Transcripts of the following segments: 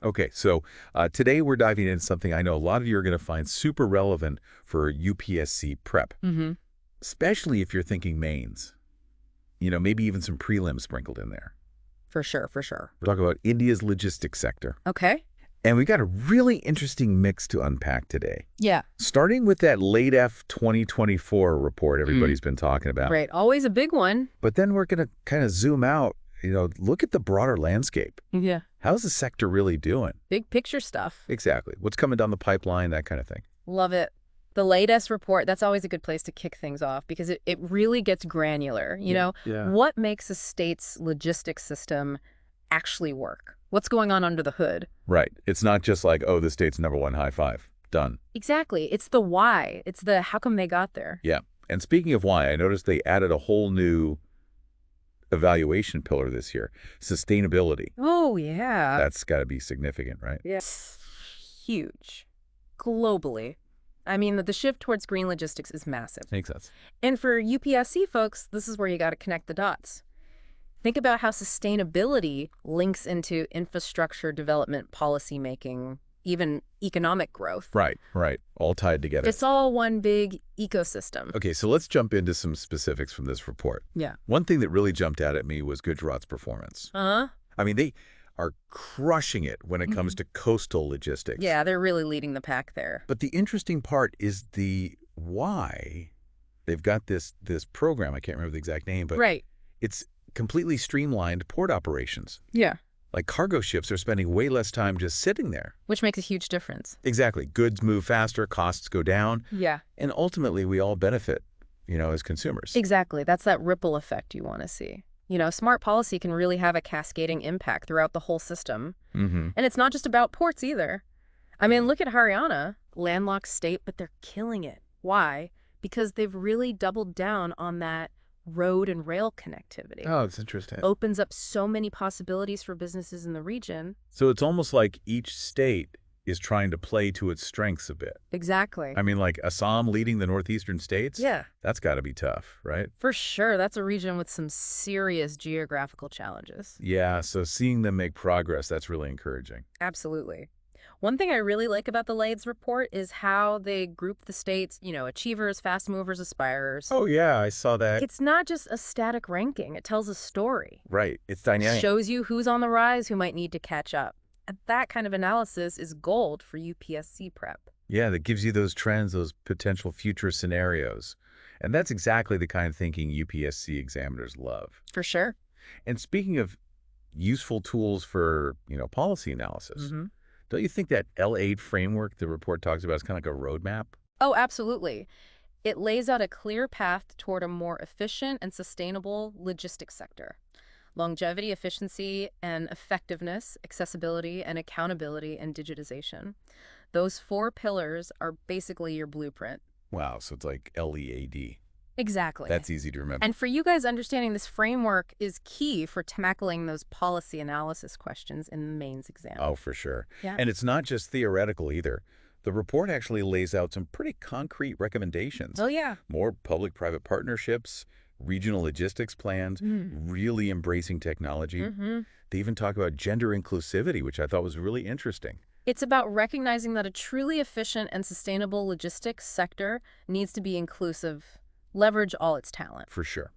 Okay, so today we're diving into something I know a lot of you are going to find super relevant for UPSC prep, Mm-hmm. especially if you're thinking mains. Maybe even some prelims sprinkled in there. For sure, for sure. We're talking about India's logistics sector. Okay. And we got a really interesting mix to unpack today. Yeah. Starting with that late F 2024 report everybody's been talking about. Right. Always a big one. But then we're going to kind of zoom out, look at the broader landscape. Yeah. How's the sector really doing? Big picture stuff. Exactly. What's coming down the pipeline, that kind of thing. Love it. The latest report, that's always a good place to kick things off because it really gets granular. Yeah. What makes a state's logistics system actually work? What's going on under the hood? Right. It's not just like, oh, the state's #1 high five. Done. Exactly. It's the why. It's the how come they got there. Yeah. And speaking of why, I noticed they added a whole new evaluation pillar this year. Sustainability. Oh, yeah. That's got to be significant, right? Yes. Huge. Globally. I mean, the shift towards green logistics is massive. Makes sense. And for UPSC folks, this is where you got to connect the dots. Think about how sustainability links into infrastructure development, policy making, even economic growth. Right. All tied together. It's all one big ecosystem. Okay, so let's jump into some specifics from this report. Yeah. One thing that really jumped out at me was Gujarat's performance. Uh-huh. I mean, they are crushing it when it comes to coastal logistics. Yeah, they're really leading the pack there. But the interesting part is the why. They've got this program, I can't remember the exact name, but Right. it's completely streamlined port operations. Yeah. Like cargo ships are spending way less time just sitting there. Which makes a huge difference. Exactly. Goods move faster, costs go down, Yeah. and ultimately we all benefit, as consumers. Exactly. That's that ripple effect you want to see. Smart policy can really have a cascading impact throughout the whole system. Mm-hmm. And it's not just about ports either. I mean, look at Haryana, landlocked state, but they're killing it. Why? Because they've really doubled down on that road and rail connectivity. Oh, it's interesting. Opens up so many possibilities for businesses in the region. So it's almost like each state is trying to play to its strengths a bit. Exactly. I mean, like Assam leading the northeastern states? Yeah. That's got to be tough, right? For sure. That's a region with some serious geographical challenges. Yeah, so seeing them make progress, that's really encouraging. Absolutely. One thing I really like about the LAIDS report is how they group the states, achievers, fast movers, aspirers. Oh, yeah, I saw that. It's not just a static ranking. It tells a story. Right, it's dynamic. Shows you who's on the rise, who might need to catch up. And that kind of analysis is gold for UPSC prep. Yeah, that gives you those trends, those potential future scenarios. And that's exactly the kind of thinking UPSC examiners love. For sure. And speaking of useful tools for, policy analysis, don't you think that L8 framework the report talks about is kind of like a roadmap? Oh, absolutely. It lays out a clear path toward a more efficient and sustainable logistics sector. Longevity, efficiency, and effectiveness, accessibility, and accountability, and digitization. Those 4 pillars are basically your blueprint. Wow, so it's like LEAD. Exactly. That's easy to remember. And for you guys, understanding this framework is key for tackling those policy analysis questions in the mains exam. Oh, for sure. Yeah. And it's not just theoretical either. The report actually lays out some pretty concrete recommendations. Oh, yeah. More public-private partnerships, regional logistics plans, really embracing technology. They even talk about gender inclusivity, which I thought was really interesting. It's about recognizing that a truly efficient and sustainable logistics sector needs to be inclusive, leverage all its talent. For sure.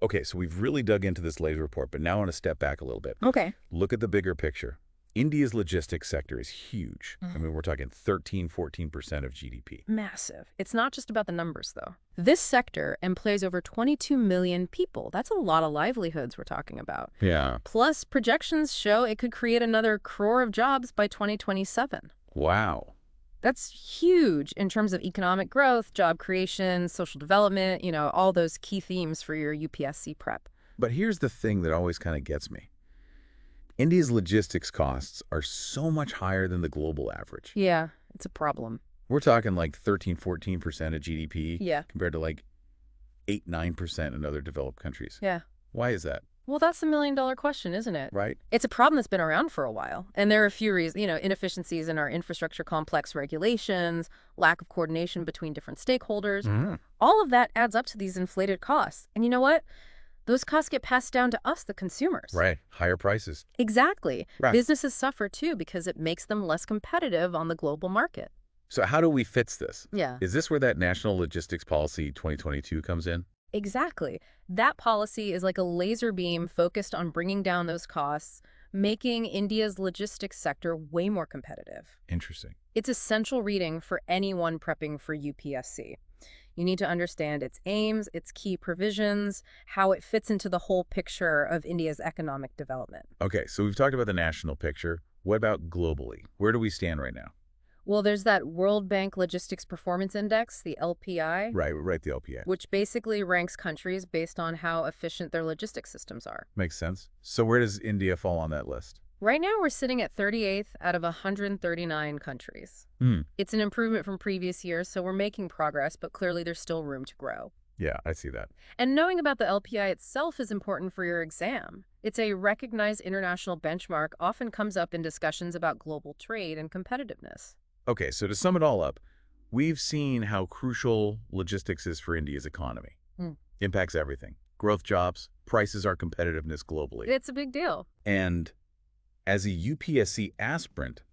Okay, so we've really dug into this latest report, but now I want to step back a little bit. Okay. Look at the bigger picture. India's logistics sector is huge. I mean, we're talking 13–14% of GDP. Massive. It's not just about the numbers, though. This sector employs over 22 million people. That's a lot of livelihoods we're talking about. Yeah. Plus, projections show it could create another crore of jobs by 2027. Wow. That's huge in terms of economic growth, job creation, social development, all those key themes for your UPSC prep. But here's the thing that always kind of gets me. India's logistics costs are so much higher than the global average. Yeah, it's a problem. We're talking like 13–14% of GDP Yeah. compared to like 8–9% in other developed countries. Yeah. Why is that? Well, that's the million-dollar question, isn't it? Right? It's a problem that's been around for a while. And there are a few reasons, inefficiencies in our infrastructure, complex regulations, lack of coordination between different stakeholders. All of that adds up to these inflated costs. And you know what? those costs get passed down to us, the consumers. Right. Higher prices. Exactly. Right. Businesses suffer too because it makes them less competitive on the global market. So how do we fix this? Yeah. Is this where that National Logistics Policy 2022 comes in? Exactly. That policy is like a laser beam focused on bringing down those costs, making India's logistics sector way more competitive. Interesting. It's essential reading for anyone prepping for UPSC. You need to understand its aims, its key provisions, how it fits into the whole picture of India's economic development. Okay, so we've talked about the national picture. What about globally? Where do we stand right now? Well, there's that World Bank Logistics Performance Index, the LPI, Right, the LPA. which basically ranks countries based on how efficient their logistics systems are. Makes sense. So where does India fall on that list? Right now, we're sitting at 38th out of 139 countries. Hmm. It's an improvement from previous years, so we're making progress, but clearly there's still room to grow. Yeah, I see that. And knowing about the LPI itself is important for your exam. It's a recognized international benchmark, often comes up in discussions about global trade and competitiveness. Okay, so to sum it all up, we've seen how crucial logistics is for India's economy. Hmm. Impacts everything. Growth, jobs, prices, our competitiveness globally. It's a big deal. And as a UPSC aspirant,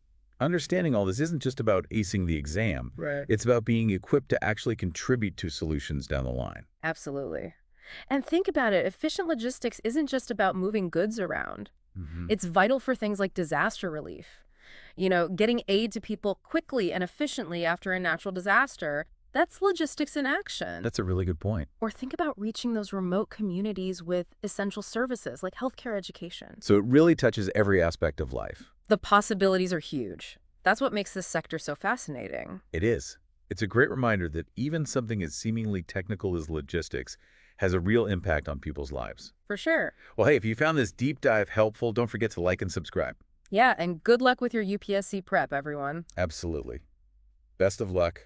understanding all this isn't just about acing the exam. Right. It's about being equipped to actually contribute to solutions down the line. Absolutely. And think about it, efficient logistics isn't just about moving goods around. It's vital for things like disaster relief. You know, getting aid to people quickly and efficiently after a natural disaster, that's logistics in action. That's a really good point. Or think about reaching those remote communities with essential services like healthcare education. So it really touches every aspect of life. The possibilities are huge. That's what makes this sector so fascinating. It is. It's a great reminder that even something as seemingly technical as logistics has a real impact on people's lives. For sure. Well, hey, if you found this deep dive helpful, don't forget to like and subscribe. Yeah, and good luck with your UPSC prep, everyone. Absolutely. Best of luck.